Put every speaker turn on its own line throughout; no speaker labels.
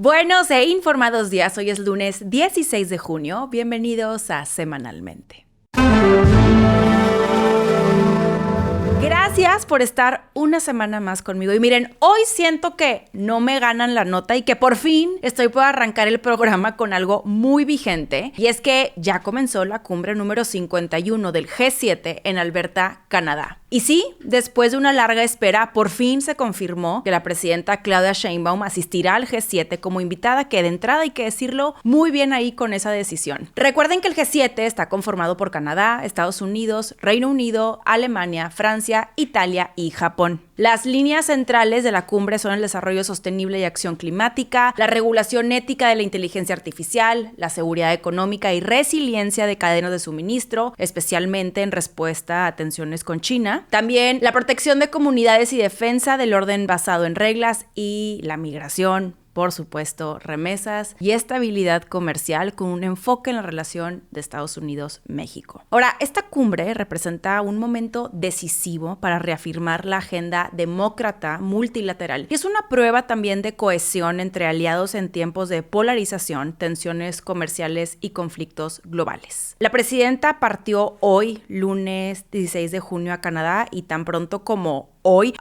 Buenos e informados días, hoy es lunes 16 de junio, bienvenidos a Semanalmente. Gracias por estar una semana más conmigo. Y miren, hoy siento que no me ganan la nota y que por fin estoy por arrancar el programa con algo muy vigente. Y es que ya comenzó la cumbre número 51 del G7 en Alberta, Canadá. Y sí, después de una larga espera, por fin se confirmó que la presidenta Claudia Sheinbaum asistirá al G7 como invitada, que de entrada hay que decirlo muy bien ahí con esa decisión. Recuerden que el G7 está conformado por Canadá, Estados Unidos, Reino Unido, Alemania, Francia, Italia y Japón. Las líneas centrales de la cumbre son el desarrollo sostenible y acción climática, la regulación ética de la inteligencia artificial, la seguridad económica y resiliencia de cadenas de suministro, especialmente en respuesta a tensiones con China. También la protección de comunidades y defensa del orden basado en reglas y la migración. Por supuesto, remesas y estabilidad comercial con un enfoque en la relación de Estados Unidos-México. Ahora, esta cumbre representa un momento decisivo para reafirmar la agenda demócrata multilateral y es una prueba también de cohesión entre aliados en tiempos de polarización, tensiones comerciales y conflictos globales. La presidenta partió hoy, lunes 16 de junio, a Canadá y tan pronto como hoy,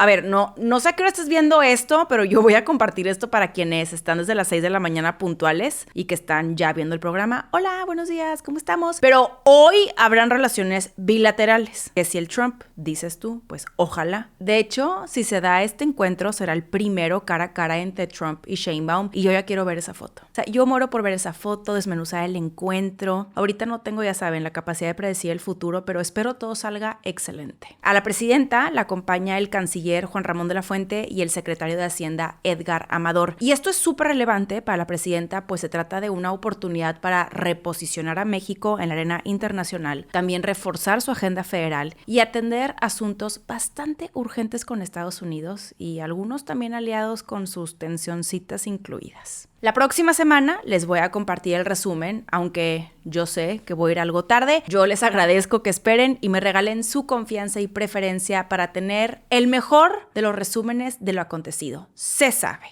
no sé a qué hora estás viendo esto, pero yo voy a compartir esto para quienes están desde las 6 de la mañana puntuales y que están ya viendo el programa. Hola, buenos días, ¿cómo estamos? Pero hoy habrán relaciones bilaterales, que si el Trump, dices tú, pues ojalá. De hecho, si se da este encuentro, será el primero cara a cara entre Trump y Sheinbaum y yo ya quiero ver esa foto. O sea, yo muero por ver esa foto, desmenuzar el encuentro. Ahorita no tengo, ya saben, la capacidad de predecir el futuro, pero espero todo salga excelente. A la presidenta la acompaña el canciller Juan Ramón de la Fuente y el secretario de Hacienda Edgar Amador. Y esto es súper relevante para la presidenta, pues se trata de una oportunidad para reposicionar a México en la arena internacional, también reforzar su agenda federal y atender asuntos bastante urgentes con Estados Unidos y algunos también aliados con sus tensioncitas incluidas. La próxima semana les voy a compartir el resumen, aunque yo sé que voy a ir algo tarde. Yo les agradezco que esperen y me regalen su confianza y preferencia para tener el mejor de los resúmenes de lo acontecido. Se sabe.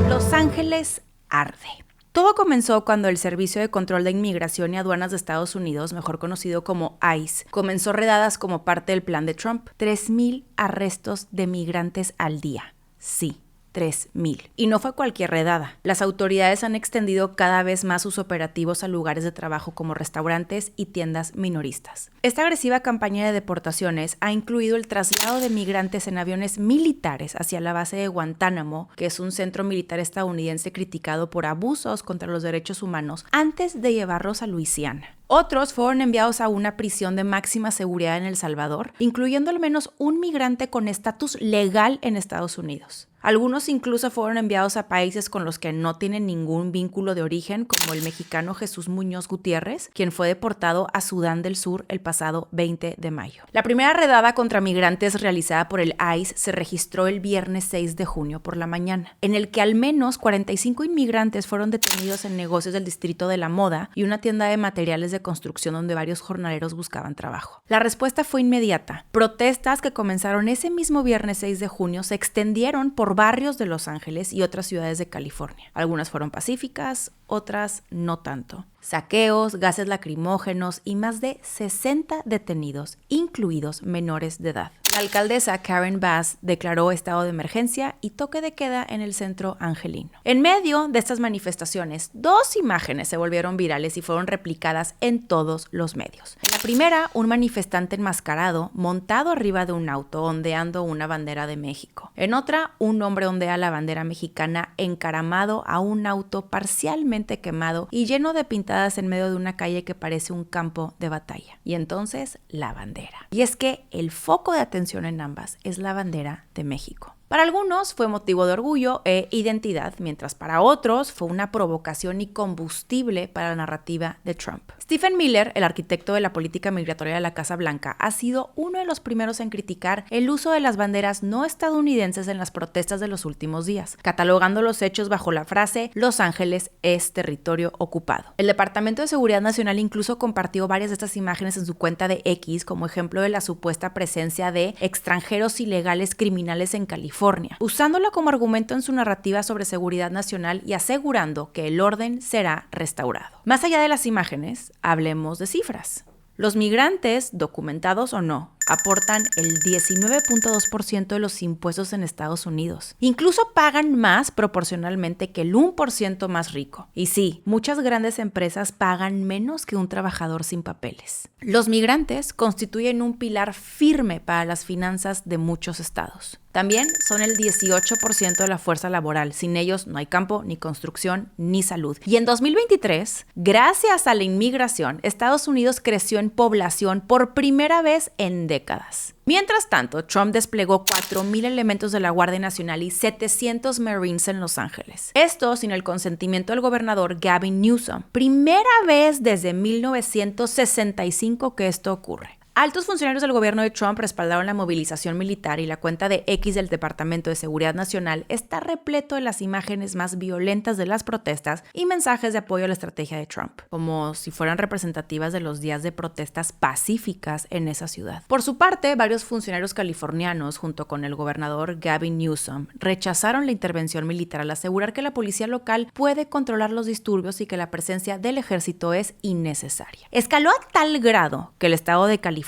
Los Ángeles arde. Todo comenzó cuando el Servicio de Control de Inmigración y Aduanas de Estados Unidos, mejor conocido como ICE, comenzó redadas como parte del plan de Trump. 3,000 arrestos de migrantes al día. Sí. 3,000. Y no fue cualquier redada. Las autoridades han extendido cada vez más sus operativos a lugares de trabajo como restaurantes y tiendas minoristas. Esta agresiva campaña de deportaciones ha incluido el traslado de migrantes en aviones militares hacia la base de Guantánamo, que es un centro militar estadounidense criticado por abusos contra los derechos humanos, antes de llevarlos a Luisiana. Otros fueron enviados a una prisión de máxima seguridad en El Salvador, incluyendo al menos un migrante con estatus legal en Estados Unidos. Algunos incluso fueron enviados a países con los que no tienen ningún vínculo de origen, como el mexicano Jesús Muñoz Gutiérrez, quien fue deportado a Sudán del Sur el pasado 20 de mayo. La primera redada contra migrantes realizada por el ICE se registró el viernes 6 de junio por la mañana, en el que al menos 45 inmigrantes fueron detenidos en negocios del Distrito de la Moda y una tienda de materiales de construcción donde varios jornaleros buscaban trabajo. La respuesta fue inmediata. Protestas que comenzaron ese mismo viernes 6 de junio se extendieron por barrios de Los Ángeles y otras ciudades de California. Algunas fueron pacíficas, otras no tanto. Saqueos, gases lacrimógenos y más de 60 detenidos, incluidos menores de edad. La alcaldesa Karen Bass declaró estado de emergencia y toque de queda en el centro angelino. En medio de estas manifestaciones, 2 imágenes se volvieron virales y fueron replicadas en todos los medios. En la primera, un manifestante enmascarado montado arriba de un auto ondeando una bandera de México. En otra, un hombre ondea la bandera mexicana encaramado a un auto parcialmente quemado y lleno de pintadas en medio de una calle que parece un campo de batalla. Y entonces, la bandera. Y es que el foco de atención en ambas es la bandera de México. Para algunos fue motivo de orgullo e identidad, mientras para otros fue una provocación y combustible para la narrativa de Trump. Stephen Miller, el arquitecto de la política migratoria de la Casa Blanca, ha sido uno de los primeros en criticar el uso de las banderas no estadounidenses en las protestas de los últimos días, catalogando los hechos bajo la frase «Los Ángeles es territorio ocupado». El Departamento de Seguridad Nacional incluso compartió varias de estas imágenes en su cuenta de X como ejemplo de la supuesta presencia de extranjeros ilegales criminales en California, California, usándola como argumento en su narrativa sobre seguridad nacional y asegurando que el orden será restaurado. Más allá de las imágenes, hablemos de cifras. Los migrantes, documentados o no, aportan el 19.2% de los impuestos en Estados Unidos. Incluso pagan más proporcionalmente que el 1% más rico. Y sí, muchas grandes empresas pagan menos que un trabajador sin papeles. Los migrantes constituyen un pilar firme para las finanzas de muchos estados. También son el 18% de la fuerza laboral. Sin ellos no hay campo, ni construcción, ni salud. Y en 2023, gracias a la inmigración, Estados Unidos creció en población por primera vez en décadas. Mientras tanto, Trump desplegó 4,000 elementos de la Guardia Nacional y 700 Marines en Los Ángeles. Esto sin el consentimiento del gobernador Gavin Newsom. Primera vez desde 1965 que esto ocurre. Altos funcionarios del gobierno de Trump respaldaron la movilización militar y la cuenta de X del Departamento de Seguridad Nacional está repleto de las imágenes más violentas de las protestas y mensajes de apoyo a la estrategia de Trump, como si fueran representativas de los días de protestas pacíficas en esa ciudad. Por su parte, varios funcionarios californianos, junto con el gobernador Gavin Newsom, rechazaron la intervención militar al asegurar que la policía local puede controlar los disturbios y que la presencia del ejército es innecesaria. Escaló a tal grado que el estado de California,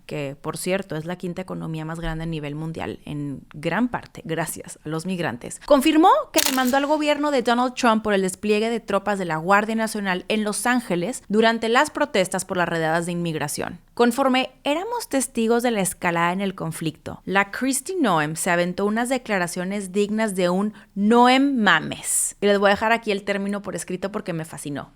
que por cierto es la quinta economía más grande a nivel mundial, en gran parte gracias a los migrantes, confirmó que demandó al gobierno de Donald Trump por el despliegue de tropas de la Guardia Nacional en Los Ángeles durante las protestas por las redadas de inmigración. Conforme éramos testigos de la escalada en el conflicto, la Kristi Noem se aventó unas declaraciones dignas de un Noem mames. Y les voy a dejar aquí el término por escrito porque me fascinó.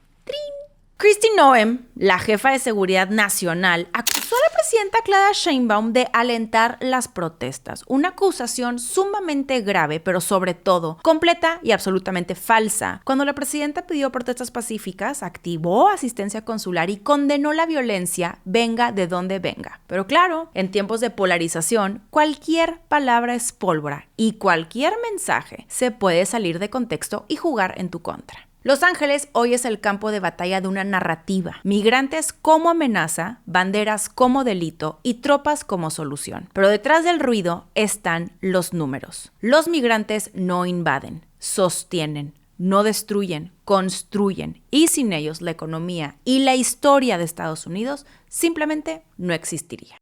Kristi Noem, la jefa de seguridad nacional, acusó a la presidenta Claudia Sheinbaum de alentar las protestas. Una acusación sumamente grave, pero sobre todo completa y absolutamente falsa. Cuando la presidenta pidió protestas pacíficas, activó asistencia consular y condenó la violencia, venga de donde venga. Pero claro, en tiempos de polarización, cualquier palabra es pólvora y cualquier mensaje se puede salir de contexto y jugar en tu contra. Los Ángeles hoy es el campo de batalla de una narrativa. Migrantes como amenaza, banderas como delito y tropas como solución. Pero detrás del ruido están los números. Los migrantes no invaden, sostienen, no destruyen, construyen. Y sin ellos la economía y la historia de Estados Unidos simplemente no existiría.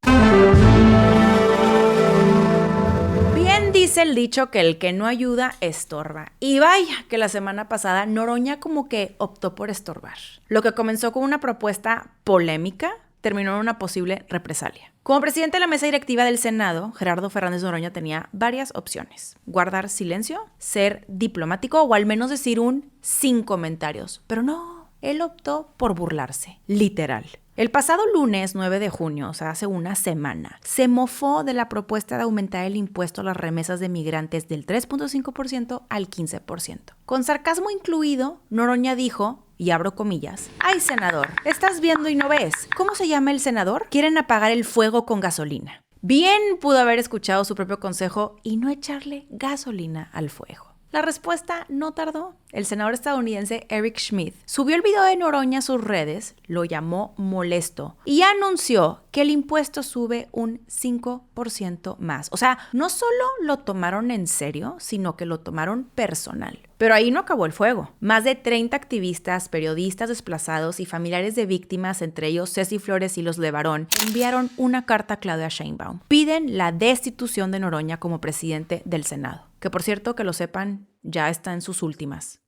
Bien dice el dicho que el que no ayuda estorba. Y vaya que la semana pasada Noroña como que optó por estorbar. Lo que comenzó con una propuesta polémica terminó en una posible represalia. Como presidente de la mesa directiva del Senado, Gerardo Fernández Noroña tenía varias opciones. Guardar silencio, ser diplomático o al menos decir un sin comentarios. Pero no, él optó por burlarse, literal. El pasado lunes 9 de junio, o sea, hace una semana, se mofó de la propuesta de aumentar el impuesto a las remesas de migrantes del 3.5% al 15%. Con sarcasmo incluido, Noroña dijo, y abro comillas, ¡ay, senador! ¿Estás viendo y no ves? ¿Cómo se llama el senador? Quieren apagar el fuego con gasolina. Bien pudo haber escuchado su propio consejo y no echarle gasolina al fuego. La respuesta no tardó. El senador estadounidense Eric Schmidt subió el video de Noroña a sus redes, lo llamó molesto y anunció que el impuesto sube un 5% más. O sea, no solo lo tomaron en serio, sino que lo tomaron personal. Pero ahí no acabó el fuego. Más de 30 activistas, periodistas desplazados y familiares de víctimas, entre ellos Ceci Flores y los Levarón, enviaron una carta a Claudia Sheinbaum. Piden la destitución de Noroña como presidente del Senado. Que por cierto, que lo sepan, ya está en sus últimas.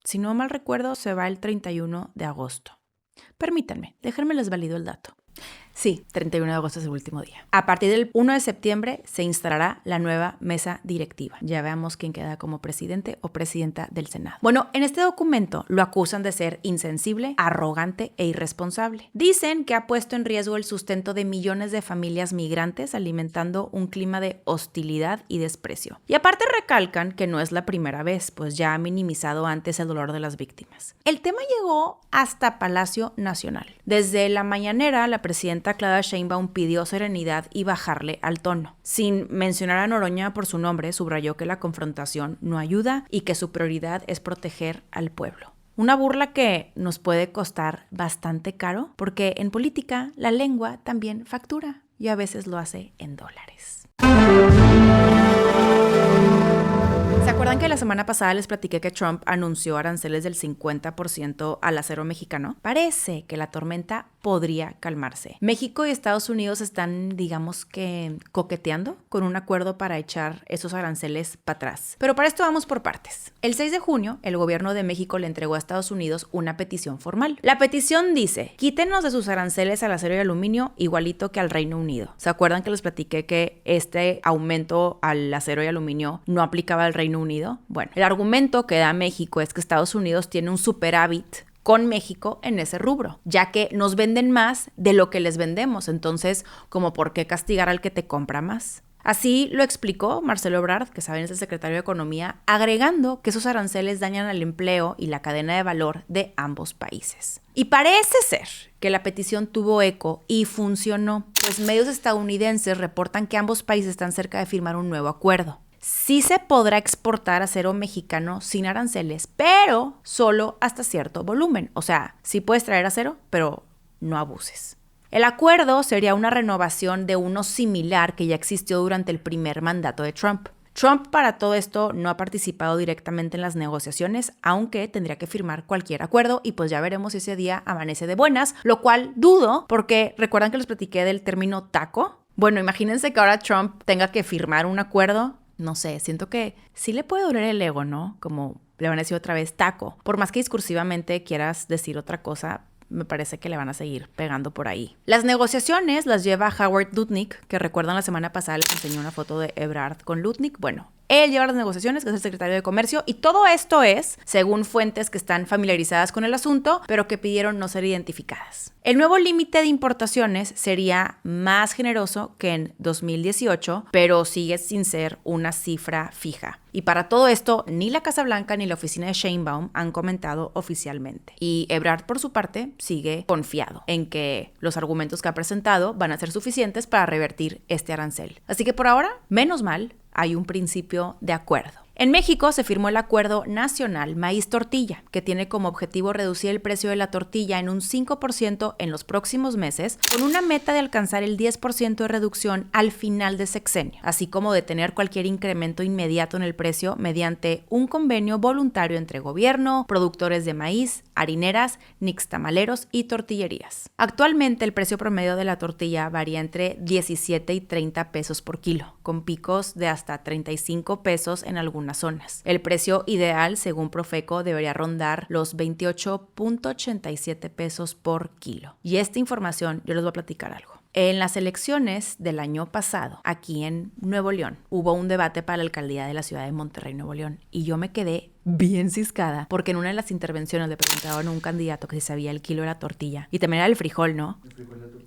Si no mal recuerdo, se va el 31 de agosto. Permítanme, déjenme les valido el dato. Sí, 31 de agosto es el último día. A partir del 1 de septiembre se instalará la nueva mesa directiva. Ya veamos quién queda como presidente o presidenta del Senado. Bueno, en este documento lo acusan de ser insensible, arrogante e irresponsable. Dicen que ha puesto en riesgo el sustento de millones de familias migrantes, alimentando un clima de hostilidad y desprecio. Y aparte recalcan que no es la primera vez, pues ya ha minimizado antes el dolor de las víctimas. El tema llegó hasta Palacio Nacional. Desde la mañanera, la presidenta Claudia Sheinbaum pidió serenidad y bajarle al tono. Sin mencionar a Noroña por su nombre, subrayó que la confrontación no ayuda y que su prioridad es proteger al pueblo. Una burla que nos puede costar bastante caro, porque en política la lengua también factura y a veces lo hace en dólares. acuerdan que la semana pasada les platiqué que Trump anunció aranceles del 50% al acero mexicano? Parece que la tormenta podría calmarse. México y Estados Unidos están, digamos que, coqueteando con un acuerdo para echar esos aranceles para atrás. Pero para esto vamos por partes. El 6 de junio, el gobierno de México le entregó a Estados Unidos una petición formal. La petición dice: quítenos de sus aranceles al acero y aluminio igualito que al Reino Unido. ¿Se acuerdan que les platiqué que este aumento al acero y aluminio no aplicaba al Reino Unido? Bueno, el argumento que da México es que Estados Unidos tiene un superávit con México en ese rubro, ya que nos venden más de lo que les vendemos. Entonces, ¿como por qué castigar al que te compra más? Así lo explicó Marcelo Ebrard, que saben es el secretario de Economía, agregando que esos aranceles dañan al empleo y la cadena de valor de ambos países. Y parece ser que la petición tuvo eco y funcionó, pues medios estadounidenses reportan que ambos países están cerca de firmar un nuevo acuerdo. Sí se podrá exportar acero mexicano sin aranceles, pero solo hasta cierto volumen. O sea, sí puedes traer acero, pero no abuses. El acuerdo sería una renovación de uno similar que ya existió durante el primer mandato de Trump. Trump para todo esto no ha participado directamente en las negociaciones, aunque tendría que firmar cualquier acuerdo y pues ya veremos si ese día amanece de buenas, lo cual dudo porque ¿recuerdan que les platiqué del término taco? Bueno, imagínense que ahora Trump tenga que firmar un acuerdo. No sé, siento que sí le puede doler el ego, ¿no? Como le van a decir otra vez taco. Por más que discursivamente quieras decir otra cosa, me parece que le van a seguir pegando por ahí. Las negociaciones las lleva Howard Lutnick, que recuerdan la semana pasada les enseñé una foto de Ebrard con Lutnick. Bueno, él lleva las negociaciones, que es el secretario de Comercio, y todo esto es, según fuentes que están familiarizadas con el asunto, pero que pidieron no ser identificadas. El nuevo límite de importaciones sería más generoso que en 2018, pero sigue sin ser una cifra fija. Y para todo esto, ni la Casa Blanca ni la oficina de Sheinbaum han comentado oficialmente. Y Ebrard, por su parte, sigue confiado en que los argumentos que ha presentado van a ser suficientes para revertir este arancel. Así que por ahora, menos mal, hay un principio de acuerdo. En México se firmó el Acuerdo Nacional Maíz Tortilla, que tiene como objetivo reducir el precio de la tortilla en un 5% en los próximos meses, con una meta de alcanzar el 10% de reducción al final de sexenio, así como detener cualquier incremento inmediato en el precio mediante un convenio voluntario entre gobierno, productores de maíz, harineras, nixtamaleros y tortillerías. Actualmente el precio promedio de la tortilla varía entre 17 y 30 pesos por kilo, con picos de hasta 35 pesos en algunas zonas. El precio ideal, según Profeco, debería rondar los 28.87 pesos por kilo. Y esta información, yo les voy a platicar algo. En las elecciones del año pasado, aquí en Nuevo León, hubo un debate para la alcaldía de la ciudad de Monterrey, Nuevo León, y yo me quedé bien ciscada, porque en una de las intervenciones le preguntaban a un candidato que si sabía el kilo de la tortilla, y también era del frijol, ¿no?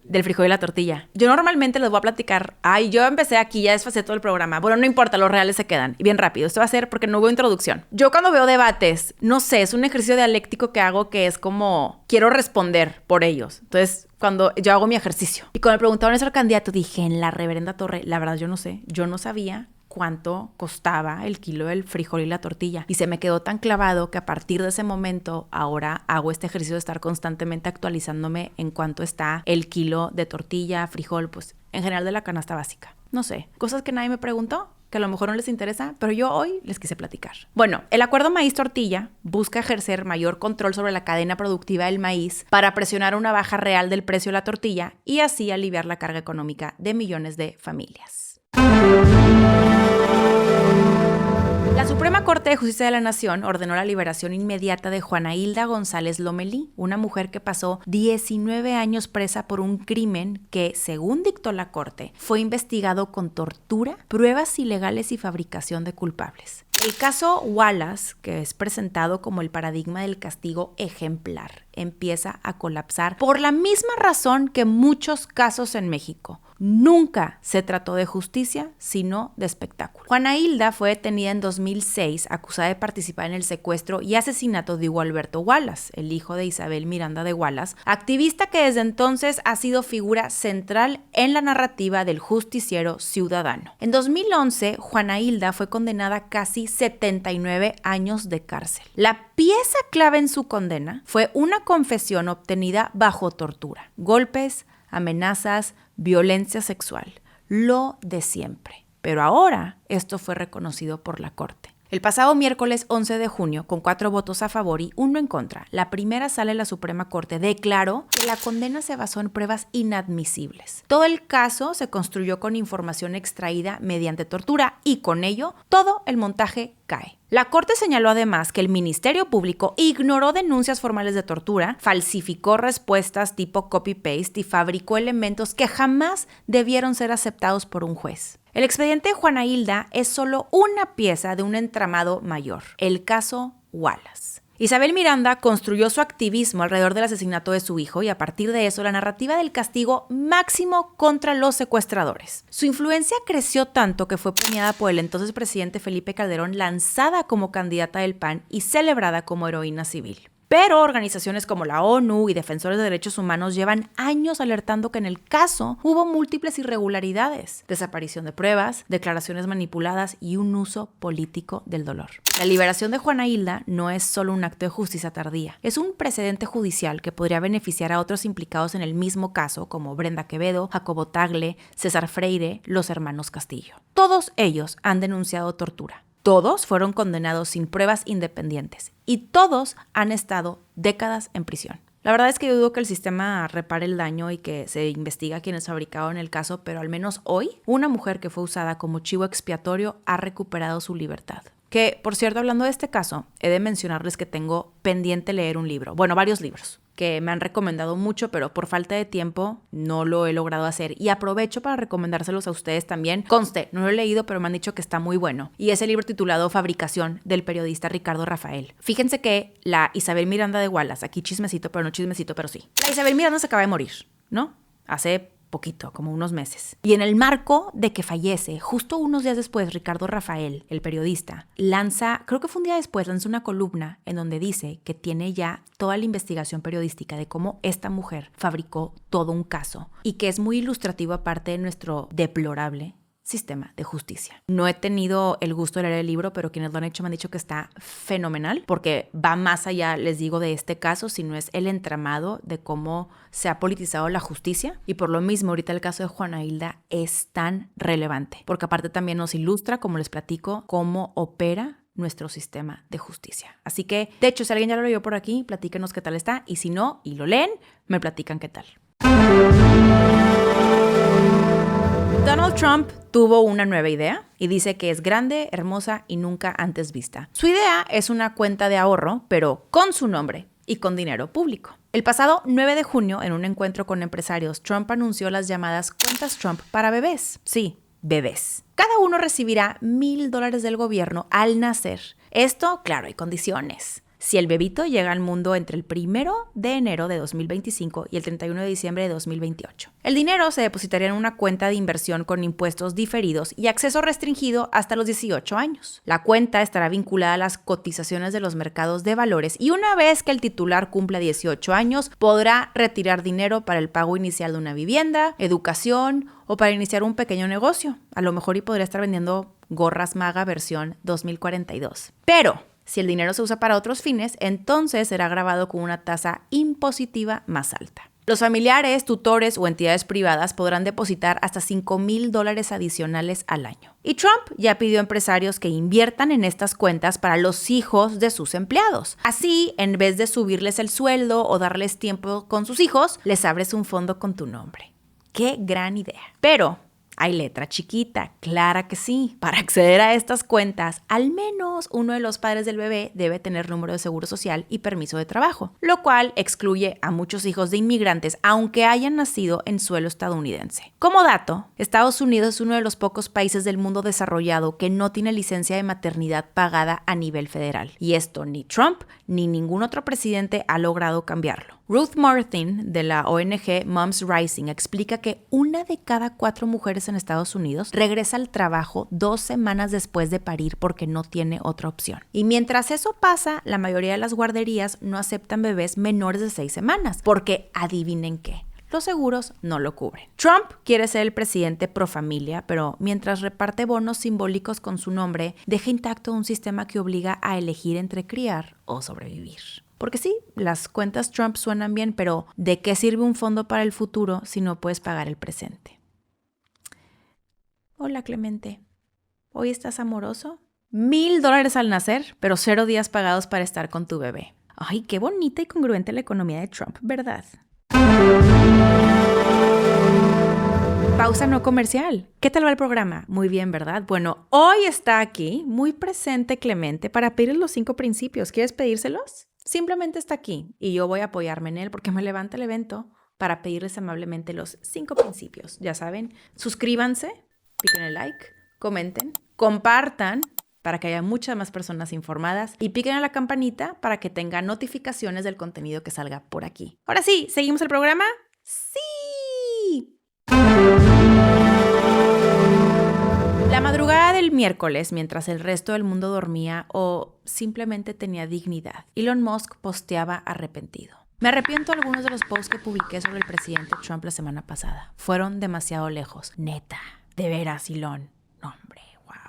Del frijol y la tortilla. Yo normalmente les voy a platicar, yo empecé aquí, ya desfasé todo el programa. Bueno, no importa, los reales se quedan. Y bien rápido, esto va a ser porque no hubo introducción. Yo cuando veo debates, no sé, es un ejercicio dialéctico que hago que es como, quiero responder por ellos. Entonces, cuando yo hago mi ejercicio. Y cuando me preguntaban eso al candidato, dije, en la reverenda torre, la verdad yo no sé, yo no sabía cuánto costaba el kilo del frijol y la tortilla. Y se me quedó tan clavado que a partir de ese momento ahora hago este ejercicio de estar constantemente actualizándome en cuánto está el kilo de tortilla, frijol, pues en general de la canasta básica. No sé, cosas que nadie me preguntó, que a lo mejor no les interesa, pero yo hoy les quise platicar. Bueno, el Acuerdo Maíz Tortilla busca ejercer mayor control sobre la cadena productiva del maíz para presionar una baja real del precio de la tortilla y así aliviar la carga económica de millones de familias. La Suprema Corte de Justicia de la Nación ordenó la liberación inmediata de Juana Hilda González Lomelí, una mujer que pasó 19 años presa por un crimen que, según dictó la Corte, fue investigado con tortura, pruebas ilegales y fabricación de culpables. El caso Wallace, que es presentado como el paradigma del castigo ejemplar, empieza a colapsar por la misma razón que muchos casos en México. Nunca se trató de justicia, sino de espectáculo. Juana Hilda fue detenida en 2006, acusada de participar en el secuestro y asesinato de Hugo Alberto Wallace, el hijo de Isabel Miranda de Wallace, activista que desde entonces ha sido figura central en la narrativa del justiciero ciudadano. En 2011, Juana Hilda fue condenada a casi 79 años de cárcel. La pieza clave en su condena fue una confesión obtenida bajo tortura, golpes, amenazas, violencia sexual, lo de siempre. Pero ahora esto fue reconocido por la Corte. El pasado miércoles 11 de junio, con 4 votos a favor y 1 en contra, la primera sala de la Suprema Corte declaró que la condena se basó en pruebas inadmisibles. Todo el caso se construyó con información extraída mediante tortura y con ello todo el montaje cae. La Corte señaló además que el Ministerio Público ignoró denuncias formales de tortura, falsificó respuestas tipo copy-paste y fabricó elementos que jamás debieron ser aceptados por un juez. El expediente de Juana Hilda es solo una pieza de un entramado mayor, el caso Wallace. Isabel Miranda construyó su activismo alrededor del asesinato de su hijo y a partir de eso la narrativa del castigo máximo contra los secuestradores. Su influencia creció tanto que fue premiada por el entonces presidente Felipe Calderón, lanzada como candidata del PAN y celebrada como heroína civil. Pero organizaciones como la ONU y defensores de derechos humanos llevan años alertando que en el caso hubo múltiples irregularidades, desaparición de pruebas, declaraciones manipuladas y un uso político del dolor. La liberación de Juana Hilda no es solo un acto de justicia tardía, es un precedente judicial que podría beneficiar a otros implicados en el mismo caso como Brenda Quevedo, Jacobo Tagle, César Freire, los hermanos Castillo. Todos ellos han denunciado tortura. Todos fueron condenados sin pruebas independientes y todos han estado décadas en prisión. La verdad es que yo dudo que el sistema repare el daño y que se investigue a quienes fabricaron el caso, pero al menos hoy, una mujer que fue usada como chivo expiatorio ha recuperado su libertad. Que, por cierto, hablando de este caso, he de mencionarles que tengo pendiente leer un libro, bueno, varios libros, que me han recomendado mucho, pero por falta de tiempo no lo he logrado hacer. Y aprovecho para recomendárselos a ustedes también. Conste, no lo he leído, pero me han dicho que está muy bueno. Y es el libro titulado Fabricación, del periodista Ricardo Rafael. Fíjense que la Isabel Miranda de Wallace, aquí chismecito, pero no chismecito, pero sí. La Isabel Miranda se acaba de morir, ¿no? Hace poquito, como unos meses. Y en el marco de que fallece, justo unos días después, Ricardo Rafael, el periodista, lanza, creo que fue un día después, lanza una columna en donde dice que tiene ya toda la investigación periodística de cómo esta mujer fabricó todo un caso y que es muy ilustrativo aparte de nuestro deplorable sistema de justicia. No he tenido el gusto de leer el libro, pero quienes lo han hecho me han dicho que está fenomenal porque va más allá, les digo, de este caso, sino es el entramado de cómo se ha politizado la justicia y por lo mismo ahorita el caso de Juana Hilda es tan relevante porque aparte también nos ilustra, como les platico, cómo opera nuestro sistema de justicia. Así que, de hecho, si alguien ya lo leyó por aquí, platíquenos qué tal está y si no, y lo leen, me platican qué tal. Donald Trump tuvo una nueva idea y dice que es grande, hermosa y nunca antes vista. Su idea es una cuenta de ahorro, pero con su nombre y con dinero público. El pasado 9 de junio, en un encuentro con empresarios, Trump anunció las llamadas cuentas Trump para bebés. Sí, bebés. Cada uno recibirá $1,000 del gobierno al nacer. Esto, claro, hay condiciones. Si el bebito llega al mundo entre el 1 de enero de 2025 y el 31 de diciembre de 2028. El dinero se depositaría en una cuenta de inversión con impuestos diferidos y acceso restringido hasta los 18 años. La cuenta estará vinculada a las cotizaciones de los mercados de valores y una vez que el titular cumpla 18 años podrá retirar dinero para el pago inicial de una vivienda, educación o para iniciar un pequeño negocio. A lo mejor y podría estar vendiendo gorras MAGA versión 2042. Pero si el dinero se usa para otros fines, entonces será gravado con una tasa impositiva más alta. Los familiares, tutores o entidades privadas podrán depositar hasta $5,000 adicionales al año. Y Trump ya pidió a empresarios que inviertan en estas cuentas para los hijos de sus empleados. Así, en vez de subirles el sueldo o darles tiempo con sus hijos, les abres un fondo con tu nombre. ¡Qué gran idea! Pero hay letra chiquita, clara que sí. Para acceder a estas cuentas, al menos uno de los padres del bebé debe tener número de seguro social y permiso de trabajo, lo cual excluye a muchos hijos de inmigrantes, aunque hayan nacido en suelo estadounidense. Como dato, Estados Unidos es uno de los pocos países del mundo desarrollado que no tiene licencia de maternidad pagada a nivel federal. Y esto ni Trump ni ningún otro presidente ha logrado cambiarlo. Ruth Martin, de la ONG Moms Rising, explica que 1 de cada 4 mujeres en Estados Unidos regresa al trabajo 2 semanas después de parir porque no tiene otra opción. Y mientras eso pasa, la mayoría de las guarderías no aceptan bebés menores de 6 semanas, porque adivinen qué, los seguros no lo cubren. Trump quiere ser el presidente pro familia, pero mientras reparte bonos simbólicos con su nombre, deja intacto un sistema que obliga a elegir entre criar o sobrevivir. Porque sí, las cuentas Trump suenan bien, pero ¿de qué sirve un fondo para el futuro si no puedes pagar el presente? Hola Clemente, ¿hoy estás amoroso? $1,000 al nacer, pero 0 días pagados para estar con tu bebé. Ay, qué bonita y congruente la economía de Trump, ¿verdad? Pausa no comercial. ¿Qué tal va el programa? Muy bien, ¿verdad? Bueno, hoy está aquí, muy presente Clemente, para pedir los 5 principios. ¿Quieres pedírselos? Simplemente está aquí y yo voy a apoyarme en él porque me levanta el evento para pedirles amablemente los 5 principios. Ya saben, suscríbanse, piquen el like, comenten, compartan para que haya muchas más personas informadas y piquen a la campanita para que tengan notificaciones del contenido que salga por aquí. Ahora sí, ¿seguimos el programa? ¡Sí! La madrugada del miércoles, mientras el resto del mundo dormía o simplemente tenía dignidad, Elon Musk posteaba arrepentido. Me arrepiento de algunos de los posts que publiqué sobre el presidente Trump la semana pasada. Fueron demasiado lejos. Neta. De veras, Elon. No, hombre,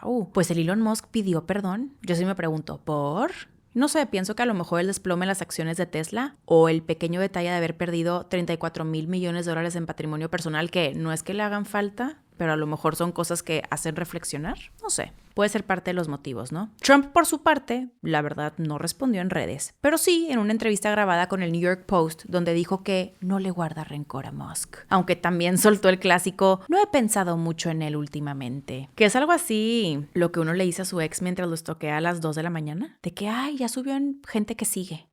wow. Pues el Elon Musk pidió perdón. Yo sí me pregunto, ¿por? No sé, pienso que a lo mejor el desplome en las acciones de Tesla o el pequeño detalle de haber perdido $34,000 millones en patrimonio personal, que no es que le hagan falta, pero a lo mejor son cosas que hacen reflexionar. No sé, puede ser parte de los motivos, ¿no? Trump, por su parte, la verdad, no respondió en redes, pero sí en una entrevista grabada con el New York Post, donde dijo que no le guarda rencor a Musk. Aunque también soltó el clásico, no he pensado mucho en él últimamente. Que es algo así lo que uno le dice a su ex mientras lo estoquea a las 2 de la mañana. De que, ay, ya subió en gente que sigue.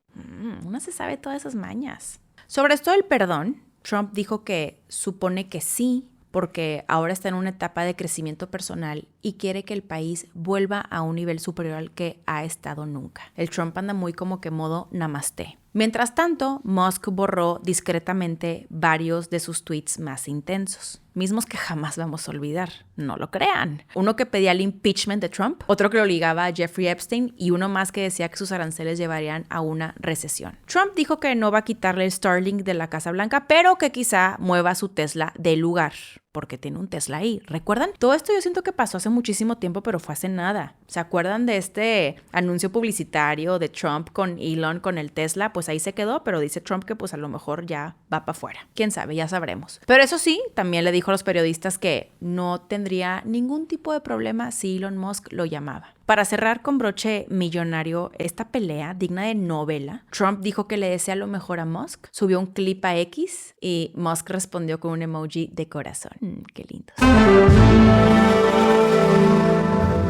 Uno se sabe todas esas mañas. Sobre esto del perdón, Trump dijo que supone que sí, porque ahora está en una etapa de crecimiento personal y quiere que el país vuelva a un nivel superior al que ha estado nunca. El Trump anda muy como que modo namaste. Mientras tanto, Musk borró discretamente varios de sus tweets más intensos, mismos que jamás vamos a olvidar, no lo crean. Uno que pedía el impeachment de Trump, otro que lo ligaba a Jeffrey Epstein y uno más que decía que sus aranceles llevarían a una recesión. Trump dijo que no va a quitarle el Starlink de la Casa Blanca, pero que quizá mueva su Tesla del lugar, porque tiene un Tesla ahí. ¿Recuerdan? Todo esto yo siento que pasó hace muchísimo tiempo, pero fue hace nada. ¿Se acuerdan de este anuncio publicitario de Trump con Elon con el Tesla? Pues ahí se quedó, pero dice Trump que pues a lo mejor ya va para afuera. ¿Quién sabe? Ya sabremos. Pero eso sí, también le dijo a los periodistas que no tendría ningún tipo de problema si Elon Musk lo llamaba. Para cerrar con broche millonario esta pelea digna de novela, Trump dijo que le desea lo mejor a Musk, subió un clip a X y Musk respondió con un emoji de corazón. Qué lindo.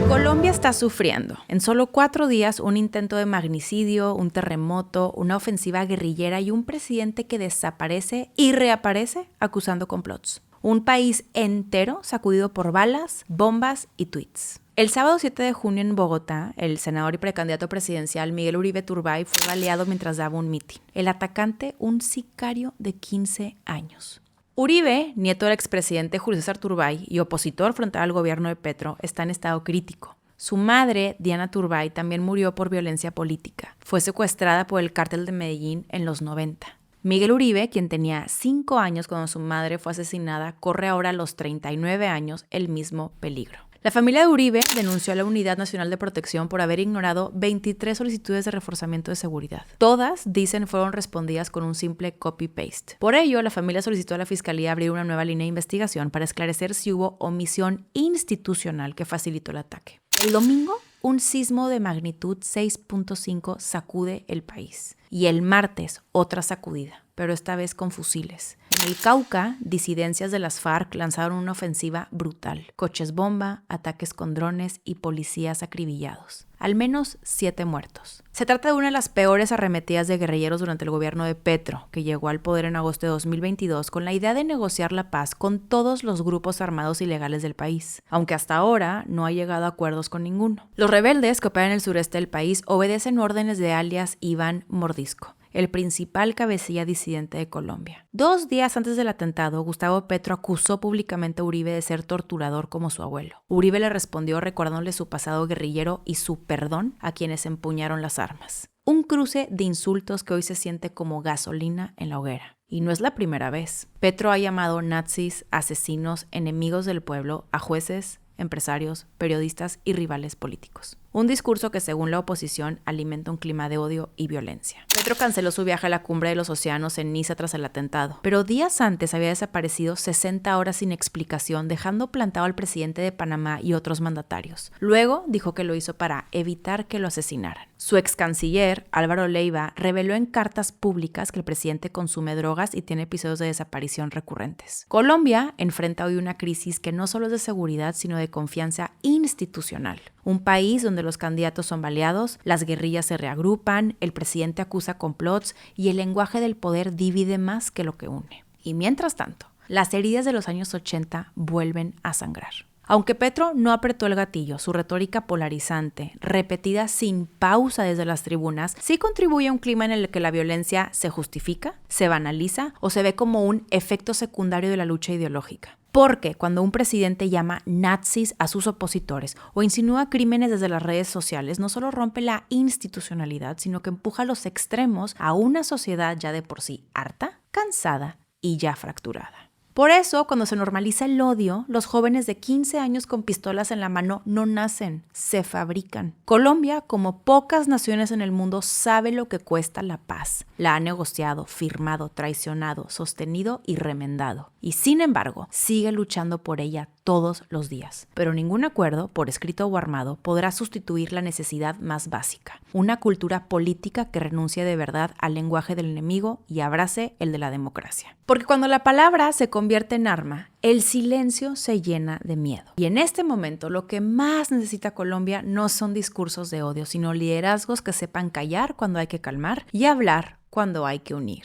Colombia está sufriendo. En solo 4 días, un intento de magnicidio, un terremoto, una ofensiva guerrillera y un presidente que desaparece y reaparece acusando complots. Un país entero sacudido por balas, bombas y tweets. El sábado 7 de junio en Bogotá, el senador y precandidato presidencial Miguel Uribe Turbay fue baleado mientras daba un mitin. El atacante, un sicario de 15 años. Uribe, nieto del expresidente Julio César Turbay y opositor frontal al gobierno de Petro, está en estado crítico. Su madre, Diana Turbay, también murió por violencia política. Fue secuestrada por el cártel de Medellín en los 90. Miguel Uribe, quien tenía 5 años cuando su madre fue asesinada, corre ahora a los 39 años el mismo peligro. La familia de Uribe denunció a la Unidad Nacional de Protección por haber ignorado 23 solicitudes de reforzamiento de seguridad. Todas, dicen, fueron respondidas con un simple copy-paste. Por ello, la familia solicitó a la Fiscalía abrir una nueva línea de investigación para esclarecer si hubo omisión institucional que facilitó el ataque. El domingo, un sismo de magnitud 6.5 sacude el país. Y el martes, otra sacudida, pero esta vez con fusiles. En el Cauca, disidencias de las FARC lanzaron una ofensiva brutal. Coches bomba, ataques con drones y policías acribillados. Al menos 7 muertos. Se trata de una de las peores arremetidas de guerrilleros durante el gobierno de Petro, que llegó al poder en agosto de 2022 con la idea de negociar la paz con todos los grupos armados ilegales del país, aunque hasta ahora no ha llegado a acuerdos con ninguno. Los rebeldes que operan en el sureste del país obedecen órdenes de alias Iván Mordisco, el principal cabecilla disidente de Colombia. 2 días antes del atentado, Gustavo Petro acusó públicamente a Uribe de ser torturador como su abuelo. Uribe le respondió recordándole su pasado guerrillero y su perdón a quienes empuñaron las armas. Un cruce de insultos que hoy se siente como gasolina en la hoguera. Y no es la primera vez. Petro ha llamado nazis, asesinos, enemigos del pueblo a jueces, empresarios, periodistas y rivales políticos. Un discurso que, según la oposición, alimenta un clima de odio y violencia. Petro canceló su viaje a la cumbre de los océanos en Niza tras el atentado, pero días antes había desaparecido 60 horas sin explicación, dejando plantado al presidente de Panamá y otros mandatarios. Luego dijo que lo hizo para evitar que lo asesinaran. Su ex canciller, Álvaro Leiva, reveló en cartas públicas que el presidente consume drogas y tiene episodios de desaparición recurrentes. Colombia enfrenta hoy una crisis que no solo es de seguridad, sino de confianza institucional. Un país donde los candidatos son baleados, las guerrillas se reagrupan, el presidente acusa complots y el lenguaje del poder divide más que lo que une. Y mientras tanto, las heridas de los años 80 vuelven a sangrar. Aunque Petro no apretó el gatillo, su retórica polarizante, repetida sin pausa desde las tribunas, sí contribuye a un clima en el que la violencia se justifica, se banaliza o se ve como un efecto secundario de la lucha ideológica. Porque cuando un presidente llama nazis a sus opositores o insinúa crímenes desde las redes sociales, no solo rompe la institucionalidad, sino que empuja a los extremos a una sociedad ya de por sí harta, cansada y ya fracturada. Por eso, cuando se normaliza el odio, los jóvenes de 15 años con pistolas en la mano no nacen, se fabrican. Colombia, como pocas naciones en el mundo, sabe lo que cuesta la paz. La ha negociado, firmado, traicionado, sostenido y remendado. Y sin embargo, sigue luchando por ella todos los días. Pero ningún acuerdo, por escrito o armado, podrá sustituir la necesidad más básica. Una cultura política que renuncie de verdad al lenguaje del enemigo y abrace el de la democracia. Porque cuando la palabra se convierte en arma, el silencio se llena de miedo. Y en este momento lo que más necesita Colombia no son discursos de odio, sino liderazgos que sepan callar cuando hay que calmar y hablar cuando hay que unir.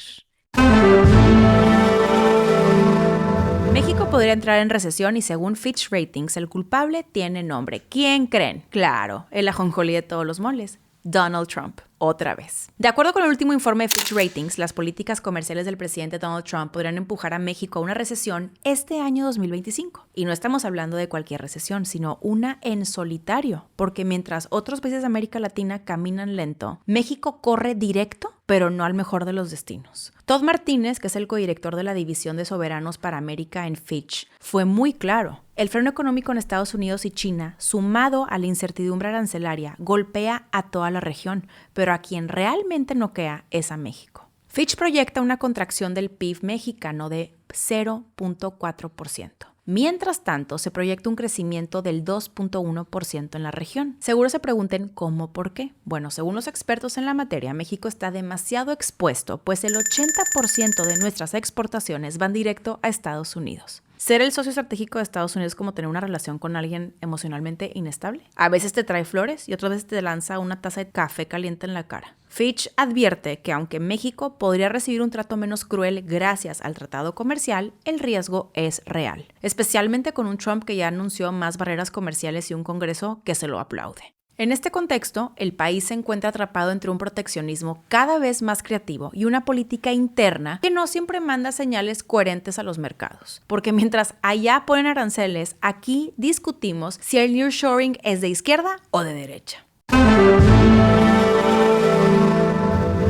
México podría entrar en recesión y según Fitch Ratings, el culpable tiene nombre. ¿Quién creen? Claro, el ajonjolí de todos los moles, Donald Trump. Otra vez. De acuerdo con el último informe de Fitch Ratings, las políticas comerciales del presidente Donald Trump podrían empujar a México a una recesión este año 2025. Y no estamos hablando de cualquier recesión, sino una en solitario, porque mientras otros países de América Latina caminan lento, México corre directo, pero no al mejor de los destinos. Todd Martínez, que es el codirector de la División de Soberanos para América en Fitch, fue muy claro. El freno económico en Estados Unidos y China, sumado a la incertidumbre arancelaria, golpea a toda la región, pero a quien realmente noquea es a México. Fitch proyecta una contracción del PIB mexicano de 0.4%. Mientras tanto, se proyecta un crecimiento del 2.1% en la región. Seguro se pregunten cómo, por qué. Bueno, según los expertos en la materia, México está demasiado expuesto, pues el 80% de nuestras exportaciones van directo a Estados Unidos. ¿Ser el socio estratégico de Estados Unidos es como tener una relación con alguien emocionalmente inestable? A veces te trae flores y otras veces te lanza una taza de café caliente en la cara. Fitch advierte que aunque México podría recibir un trato menos cruel gracias al tratado comercial, el riesgo es real, especialmente con un Trump que ya anunció más barreras comerciales y un Congreso que se lo aplaude. En este contexto, el país se encuentra atrapado entre un proteccionismo cada vez más creativo y una política interna que no siempre manda señales coherentes a los mercados. Porque mientras allá ponen aranceles, aquí discutimos si el nearshoring es de izquierda o de derecha.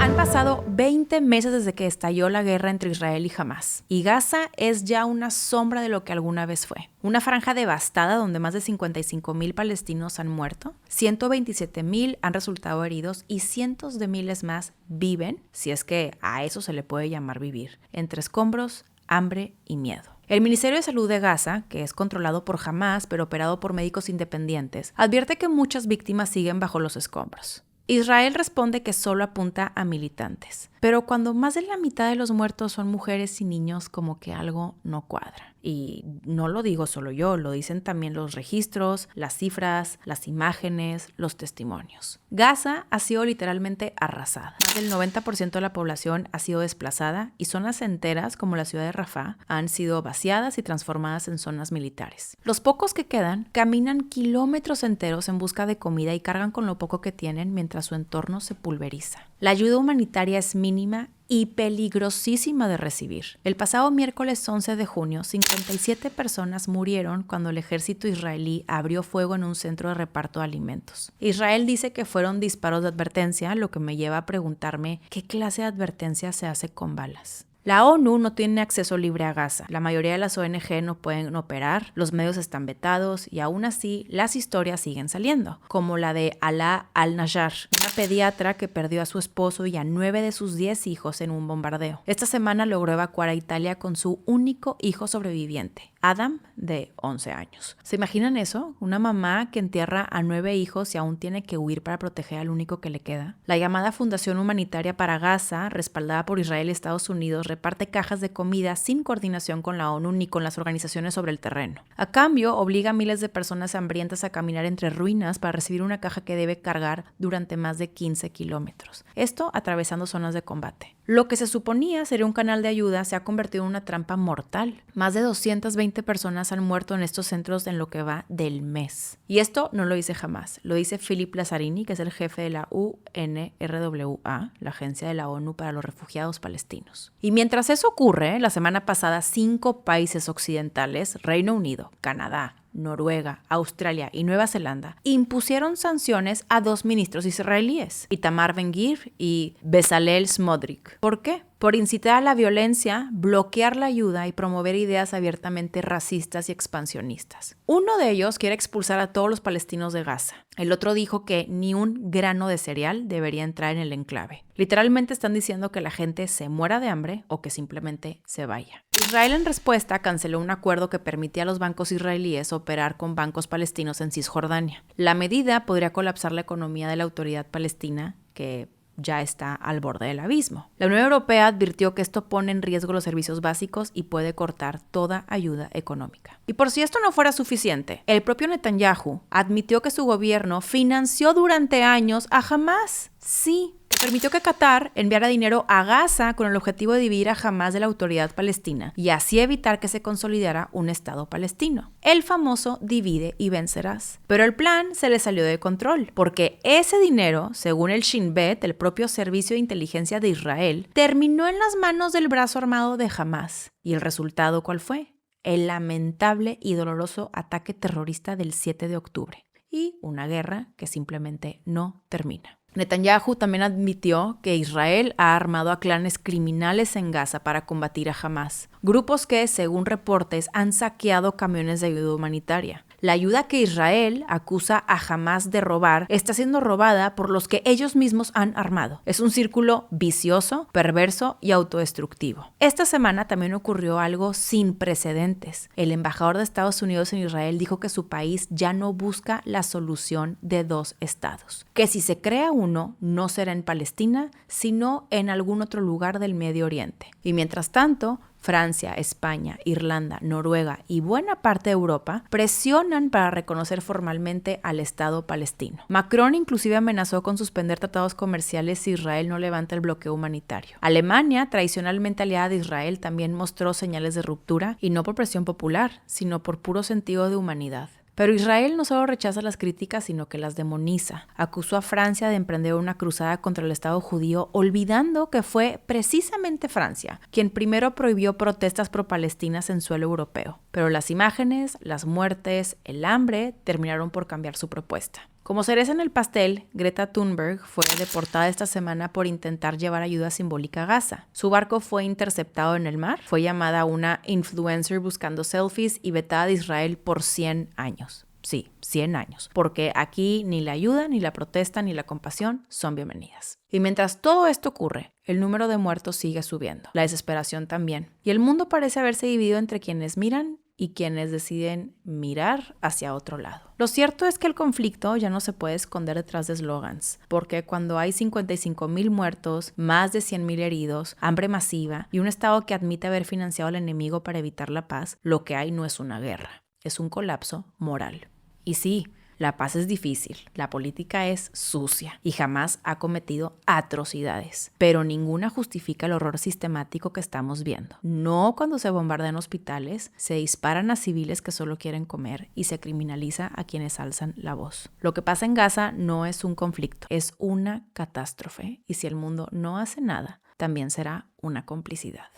Han pasado 20 meses desde que estalló la guerra entre Israel y Hamás, y Gaza es ya una sombra de lo que alguna vez fue. Una franja devastada donde más de 55,000 palestinos han muerto, 127,000 han resultado heridos y cientos de miles más viven, si es que a eso se le puede llamar vivir, entre escombros, hambre y miedo. El Ministerio de Salud de Gaza, que es controlado por Hamás pero operado por médicos independientes, advierte que muchas víctimas siguen bajo los escombros. Israel responde que solo apunta a militantes, pero cuando más de la mitad de los muertos son mujeres y niños, como que algo no cuadra. Y no lo digo solo yo, lo dicen también los registros, las cifras, las imágenes, los testimonios. Gaza ha sido literalmente arrasada. Más del 90% de la población ha sido desplazada y zonas enteras, como la ciudad de Rafah, han sido vaciadas y transformadas en zonas militares. Los pocos que quedan caminan kilómetros enteros en busca de comida y cargan con lo poco que tienen mientras su entorno se pulveriza. La ayuda humanitaria es mínima y peligrosísima de recibir. El pasado miércoles 11 de junio, 57 personas murieron cuando el ejército israelí abrió fuego en un centro de reparto de alimentos. Israel dice que fueron disparos de advertencia, lo que me lleva a preguntarme qué clase de advertencia se hace con balas. La ONU no tiene acceso libre a Gaza. La mayoría de las ONG no pueden operar, los medios están vetados y aún así las historias siguen saliendo, como la de Alaa al-Najjar, una pediatra que perdió a su esposo y a 9 de sus 10 hijos en un bombardeo. Esta semana logró evacuar a Italia con su único hijo sobreviviente, Adam, de 11 años. ¿Se imaginan eso? Una mamá que entierra a 9 hijos y aún tiene que huir para proteger al único que le queda. La llamada Fundación Humanitaria para Gaza, respaldada por Israel y Estados Unidos, reparte cajas de comida sin coordinación con la ONU ni con las organizaciones sobre el terreno. A cambio, obliga a miles de personas hambrientas a caminar entre ruinas para recibir una caja que debe cargar durante más de 15 kilómetros. Esto atravesando zonas de combate. Lo que se suponía sería un canal de ayuda se ha convertido en una trampa mortal. Más de 220 personas han muerto en estos centros en lo que va del mes. Y esto no lo dice Hamas, lo dice Philippe Lazzarini, que es el jefe de la UNRWA, la agencia de la ONU para los refugiados palestinos. Y mientras eso ocurre, la semana pasada 5 países occidentales, Reino Unido, Canadá, Noruega, Australia y Nueva Zelanda, impusieron sanciones a 2 ministros israelíes, Itamar Ben-Gvir y Bezalel Smotrich. ¿Por qué? Por incitar a la violencia, bloquear la ayuda y promover ideas abiertamente racistas y expansionistas. Uno de ellos quiere expulsar a todos los palestinos de Gaza. El otro dijo que ni un grano de cereal debería entrar en el enclave. Literalmente están diciendo que la gente se muera de hambre o que simplemente se vaya. Israel en respuesta canceló un acuerdo que permitía a los bancos israelíes operar con bancos palestinos en Cisjordania. La medida podría colapsar la economía de la autoridad palestina, que ya está al borde del abismo. La Unión Europea advirtió que esto pone en riesgo los servicios básicos y puede cortar toda ayuda económica. Y por si esto no fuera suficiente, el propio Netanyahu admitió que su gobierno financió durante años a Hamas. Sí, permitió que Qatar enviara dinero a Gaza con el objetivo de dividir a Hamas de la autoridad palestina y así evitar que se consolidara un Estado palestino. El famoso divide y vencerás. Pero el plan se le salió de control, porque ese dinero, según el Shin Bet, el propio servicio de inteligencia de Israel, terminó en las manos del brazo armado de Hamas. ¿Y el resultado cuál fue? El lamentable y doloroso ataque terrorista del 7 de octubre. Y una guerra que simplemente no termina. Netanyahu también admitió que Israel ha armado a clanes criminales en Gaza para combatir a Hamas, grupos que, según reportes, han saqueado camiones de ayuda humanitaria. La ayuda que Israel acusa a Hamas de robar está siendo robada por los que ellos mismos han armado. Es un círculo vicioso, perverso y autodestructivo. Esta semana también ocurrió algo sin precedentes. El embajador de Estados Unidos en Israel dijo que su país ya no busca la solución de 2 estados, que si se crea uno, no será en Palestina, sino en algún otro lugar del Medio Oriente. Y mientras tanto, Francia, España, Irlanda, Noruega y buena parte de Europa presionan para reconocer formalmente al Estado palestino. Macron inclusive amenazó con suspender tratados comerciales si Israel no levanta el bloqueo humanitario. Alemania, tradicionalmente aliada de Israel, también mostró señales de ruptura y no por presión popular, sino por puro sentido de humanidad. Pero Israel no solo rechaza las críticas, sino que las demoniza. Acusó a Francia de emprender una cruzada contra el Estado judío, olvidando que fue precisamente Francia quien primero prohibió protestas pro-palestinas en suelo europeo. Pero las imágenes, las muertes, el hambre terminaron por cambiar su propuesta. Como cereza en el pastel, Greta Thunberg fue deportada esta semana por intentar llevar ayuda simbólica a Gaza. Su barco fue interceptado en el mar, fue llamada una influencer buscando selfies y vetada de Israel por 100 años. Sí, 100 años, porque aquí ni la ayuda, ni la protesta, ni la compasión son bienvenidas. Y mientras todo esto ocurre, el número de muertos sigue subiendo, la desesperación también. Y el mundo parece haberse dividido entre quienes miran y quienes deciden mirar hacia otro lado. Lo cierto es que el conflicto ya no se puede esconder detrás de eslogans, porque cuando hay 55,000 muertos, más de 100,000 heridos, hambre masiva y un Estado que admite haber financiado al enemigo para evitar la paz, lo que hay no es una guerra, es un colapso moral. Y sí, la paz es difícil, la política es sucia y jamás ha cometido atrocidades, pero ninguna justifica el horror sistemático que estamos viendo. No cuando se bombardean hospitales, se disparan a civiles que solo quieren comer y se criminaliza a quienes alzan la voz. Lo que pasa en Gaza no es un conflicto, es una catástrofe y si el mundo no hace nada, también será una complicidad.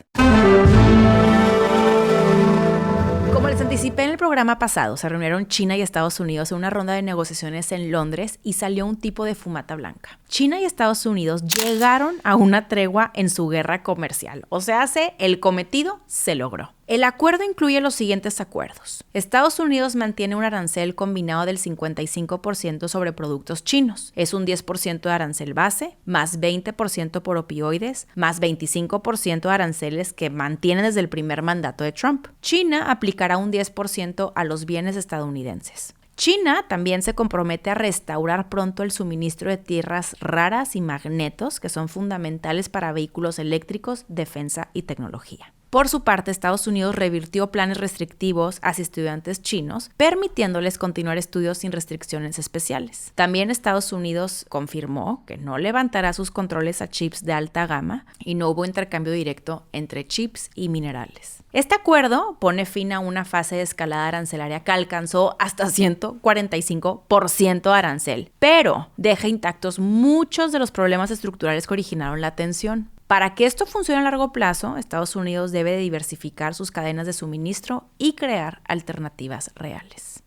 Como les anticipé en el programa pasado, se reunieron China y Estados Unidos en una ronda de negociaciones en Londres y salió un tipo de fumata blanca. China y Estados Unidos llegaron a una tregua en su guerra comercial. O sea, el cometido se logró. El acuerdo incluye los siguientes acuerdos. Estados Unidos mantiene un arancel combinado del 55% sobre productos chinos. Es un 10% de arancel base, más 20% por opioides, más 25% de aranceles que mantienen desde el primer mandato de Trump. China aplicará un 10% a los bienes estadounidenses. China también se compromete a restaurar pronto el suministro de tierras raras y magnetos que son fundamentales para vehículos eléctricos, defensa y tecnología. Por su parte, Estados Unidos revirtió planes restrictivos hacia estudiantes chinos, permitiéndoles continuar estudios sin restricciones especiales. También Estados Unidos confirmó que no levantará sus controles a chips de alta gama y no hubo intercambio directo entre chips y minerales. Este acuerdo pone fin a una fase de escalada arancelaria que alcanzó hasta 145% de arancel, pero deja intactos muchos de los problemas estructurales que originaron la tensión. Para que esto funcione a largo plazo, Estados Unidos debe diversificar sus cadenas de suministro y crear alternativas reales.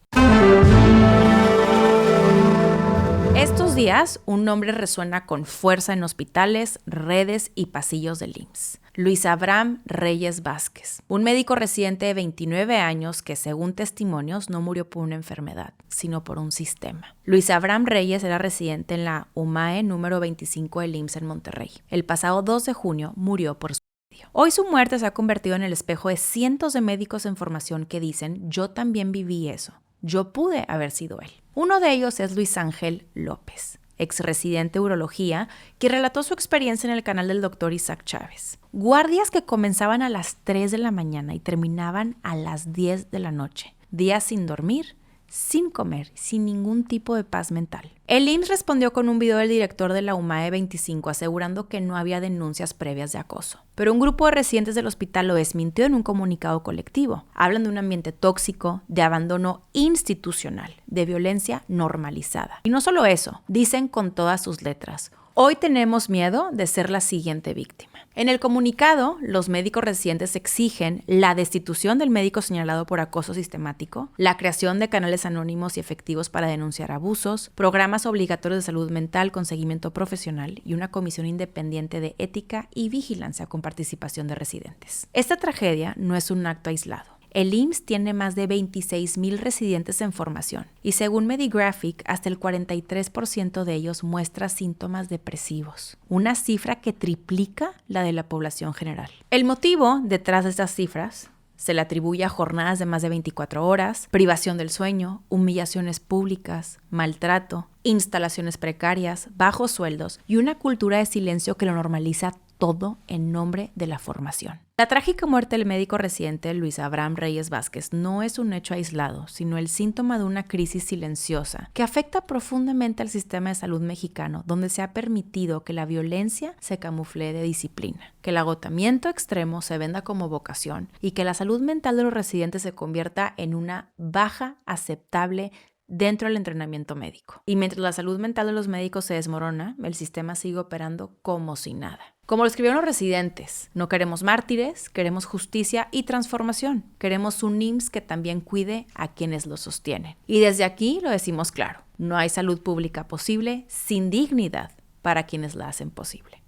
Estos días, un nombre resuena con fuerza en hospitales, redes y pasillos del IMSS. Luis Abraham Reyes Vázquez, un médico residente de 29 años que, según testimonios, no murió por una enfermedad, sino por un sistema. Luis Abraham Reyes era residente en la UMAE número 25 del IMSS en Monterrey. El pasado 2 de junio murió por suicidio. Hoy su muerte se ha convertido en el espejo de cientos de médicos en formación que dicen: yo también viví eso, yo pude haber sido él. Uno de ellos es Luis Ángel López, ex residente de urología, que relató su experiencia en el canal del doctor Isaac Chávez. Guardias que comenzaban a las 3 de la mañana y terminaban a las 10 de la noche. Días sin dormir, sin comer, sin ningún tipo de paz mental. El IMSS respondió con un video del director de la UMAE 25 asegurando que no había denuncias previas de acoso. Pero un grupo de residentes del hospital lo desmintió en un comunicado colectivo. Hablan de un ambiente tóxico, de abandono institucional, de violencia normalizada. Y no solo eso, dicen con todas sus letras: hoy tenemos miedo de ser la siguiente víctima. En el comunicado, los médicos residentes exigen la destitución del médico señalado por acoso sistemático, la creación de canales anónimos y efectivos para denunciar abusos, programas obligatorios de salud mental con seguimiento profesional y una comisión independiente de ética y vigilancia con participación de residentes. Esta tragedia no es un acto aislado. El IMSS tiene más de 26,000 residentes en formación y según Medigraphic, hasta el 43% de ellos muestra síntomas depresivos, una cifra que triplica la de la población general. El motivo detrás de estas cifras se le atribuye a jornadas de más de 24 horas, privación del sueño, humillaciones públicas, maltrato, instalaciones precarias, bajos sueldos y una cultura de silencio que lo normaliza todo en nombre de la formación. La trágica muerte del médico residente Luis Abraham Reyes Vázquez no es un hecho aislado, sino el síntoma de una crisis silenciosa que afecta profundamente al sistema de salud mexicano, donde se ha permitido que la violencia se camufle de disciplina, que el agotamiento extremo se venda como vocación y que la salud mental de los residentes se convierta en una baja aceptable dentro del entrenamiento médico. Y mientras la salud mental de los médicos se desmorona, el sistema sigue operando como si nada. Como lo escribieron los residentes, no queremos mártires, queremos justicia y transformación. Queremos un IMSS que también cuide a quienes lo sostienen. Y desde aquí lo decimos claro, no hay salud pública posible sin dignidad para quienes la hacen posible.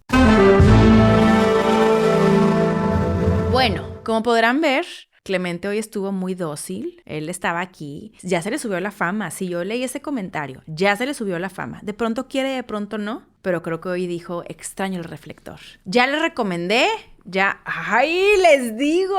Bueno, como podrán ver, Clemente hoy estuvo muy dócil, él estaba aquí, ya se le subió la fama, si yo leí ese comentario, ya se le subió la fama, de pronto quiere, de pronto no, pero creo que hoy dijo, extraño el reflector. Ya le recomendé, les digo,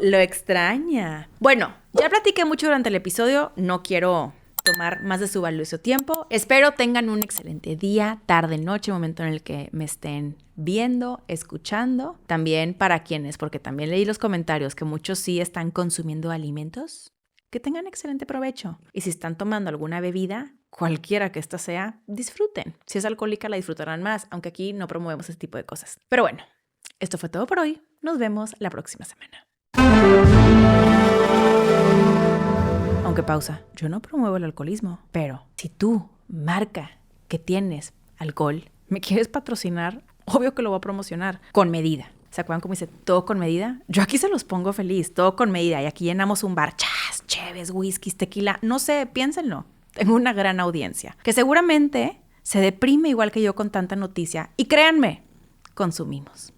lo extraña. Bueno, ya platiqué mucho durante el episodio, no quiero tomar más de su valioso tiempo. Espero tengan un excelente día, tarde, noche, momento en el que me estén viendo, escuchando. También para quienes, porque también leí los comentarios que muchos sí están consumiendo alimentos, que tengan excelente provecho. Y si están tomando alguna bebida, cualquiera que ésta sea, disfruten. Si es alcohólica, la disfrutarán más, aunque aquí no promovemos ese tipo de cosas. Pero bueno, esto fue todo por hoy. Nos vemos la próxima semana. Aunque pausa, yo no promuevo el alcoholismo, pero si tú, marca que tienes alcohol, me quieres patrocinar, obvio que lo voy a promocionar con medida. ¿Se acuerdan cómo dice todo con medida? Yo aquí se los pongo feliz, todo con medida. Y aquí llenamos un bar, chas, cheves, whiskies, tequila. No sé, piénsenlo. Tengo una gran audiencia que seguramente se deprime igual que yo con tanta noticia. Y créanme, consumimos.